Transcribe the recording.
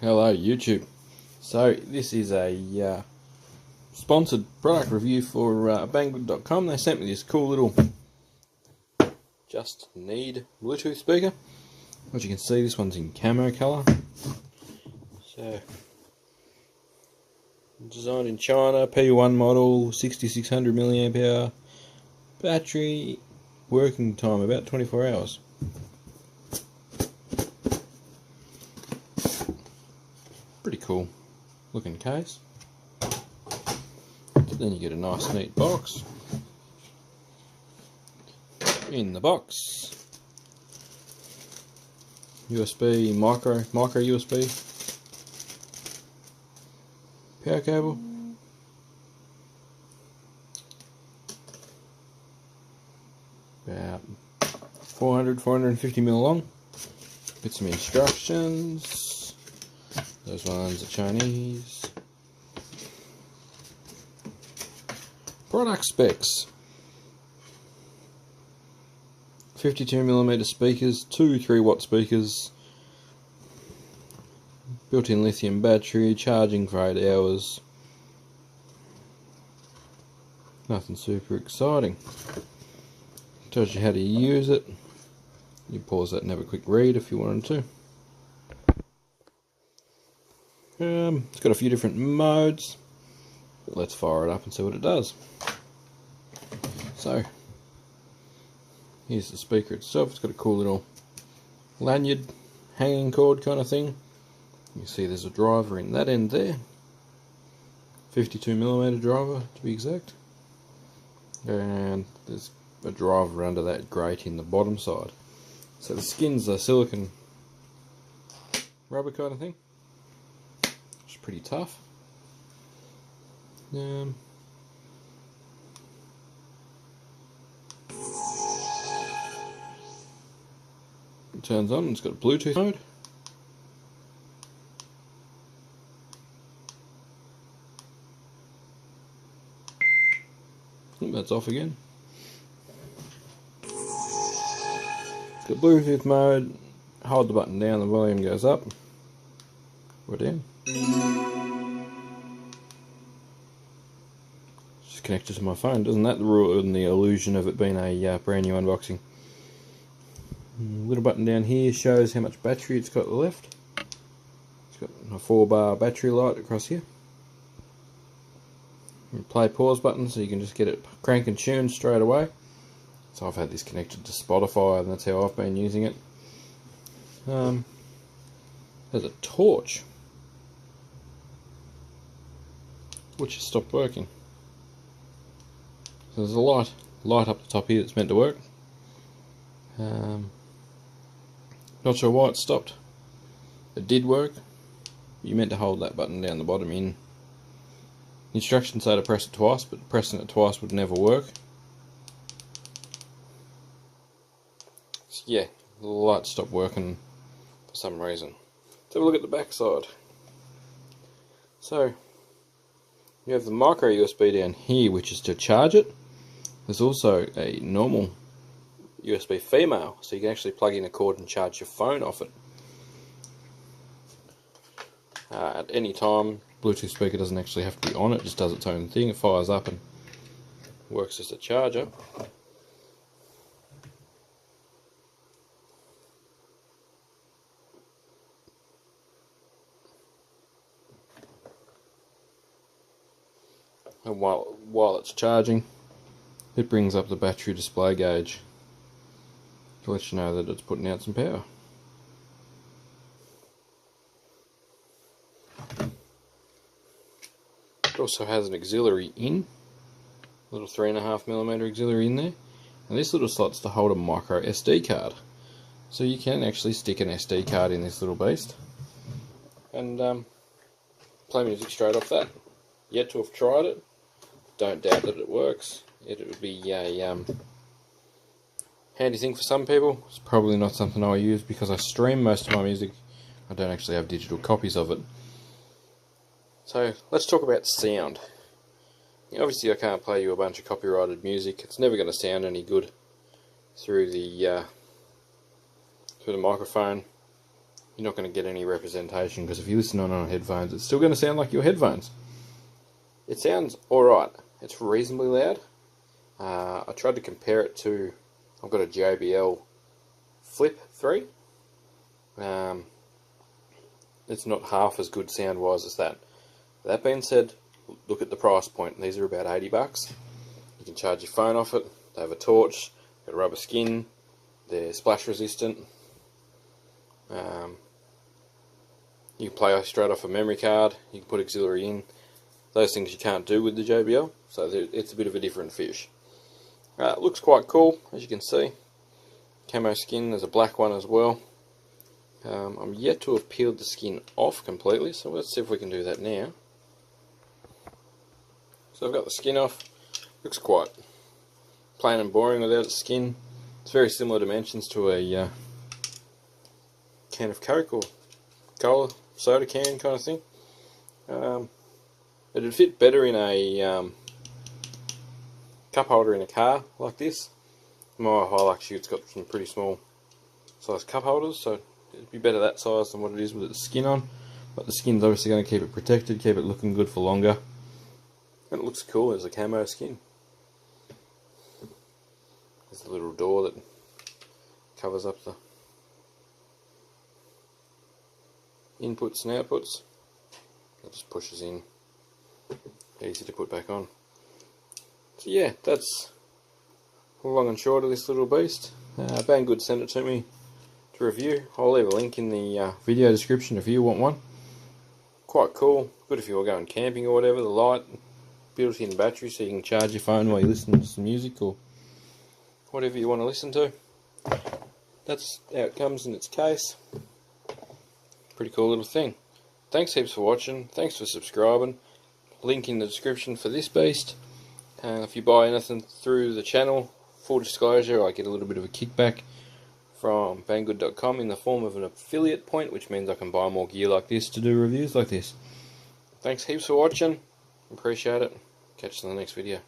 Hello YouTube. So this is a sponsored product review for Banggood.com. They sent me this cool little JUSTNEED Bluetooth speaker. As you can see, this one's in camo colour. So designed in China, P1 model, 6600 milliamp hour battery, working time about 24 hours. Pretty cool looking case. Then you get a nice neat box. In the box, USB, micro USB, power cable, about 450 mil long. Get some instructions. Those ones are Chinese. Product specs: 52mm speakers, two 3-watt speakers, built-in lithium battery, charging for 8 hours. Nothing super exciting. Tells you how to use it. You pause that and have a quick read if you wanted to. It's got a few different modes, but let's fire it up and see what it does. So, here's the speaker itself. It's got a cool little lanyard, hanging cord kind of thing. You see there's a driver in that end there. 52mm driver to be exact. And there's a driver under that grate in the bottom side. So the skin's a silicon rubber kind of thing. It's pretty tough. It turns on, it's got a Bluetooth mode. That's off again. It's got Bluetooth mode. Hold the button down, the volume goes up or down. Just connected to my phone. Doesn't that ruin the illusion of it being a brand new unboxing? Little button down here shows how much battery it's got left. It's got a 4-bar battery light across here. Play pause button, so you can just get it crank and tune straight away. So I've had this connected to Spotify, and that's how I've been using it. There's a torch, which has stopped working. So there's a light up the top here that's meant to work. Not sure why it stopped. It did work. You meant to hold that button down the bottom in. Instructions say to press it twice, but pressing it twice would never work. So yeah, the light stopped working for some reason. Let's have a look at the back side. So you have the micro USB down here, which is to charge it. There's also a normal USB female, so you can actually plug in a cord and charge your phone off it. At any time, Bluetooth speaker doesn't actually have to be on, it just does its own thing. It fires up and works as a charger. And while it's charging, it brings up the battery display gauge to let you know that it's putting out some power. It also has an auxiliary in, a little 3.5mm auxiliary in there, and this little slot's to hold a micro SD card. So you can actually stick an SD card in this little beast and play music straight off that. Yet to have tried it, don't doubt that it works. It would be a handy thing for some people. It's probably not something I use because I stream most of my music. I don't actually have digital copies of it. So let's talk about sound. Obviously I can't play you a bunch of copyrighted music. It's never going to sound any good through the microphone. you're not going to get any representation, because if you listen on headphones, it's still going to sound like your headphones. It sounds alright. It's reasonably loud. I tried to compare it to, I've got a JBL Flip 3. It's not half as good sound wise as that. That being said, look at the price point. These are about $80. You can charge your phone off it. They have a torch, got rubber skin, they're splash resistant. You can play straight off a memory card, you can put auxiliary in. Those things you can't do with the JBL, so it's a bit of a different fish. It looks quite cool, as you can see. Camo skin, there's a black one as well. I'm yet to have peeled the skin off completely, so let's see if we can do that now. So I've got the skin off. Looks quite plain and boring without the skin. It's very similar dimensions to a can of Coke or cola, soda can kind of thing. It'd fit better in a cup holder in a car like this. My Hilux Ute's got some pretty small size cup holders, so it'd be better that size than what it is with the skin on. But the skin's obviously going to keep it protected, keep it looking good for longer. And it looks cool as a camo skin. There's a little door that covers up the inputs and outputs. It just pushes in. Easy to put back on. So yeah, that's long and short of this little beast. Banggood sent it to me to review. I'll leave a link in the video description if you want one. Quite cool. Good if you're going camping or whatever. The light, built-in battery, so you can charge your phone while you listen to some music or whatever you want to listen to. That's how it comes in its case. Pretty cool little thing. Thanks heaps for watching. Thanks for subscribing. Link in the description for this beast. If you buy anything through the channel, full disclosure, I get a little bit of a kickback from banggood.com in the form of an affiliate point, which means I can buy more gear like this to do reviews like this. Thanks heaps for watching. Appreciate it. Catch you in the next video.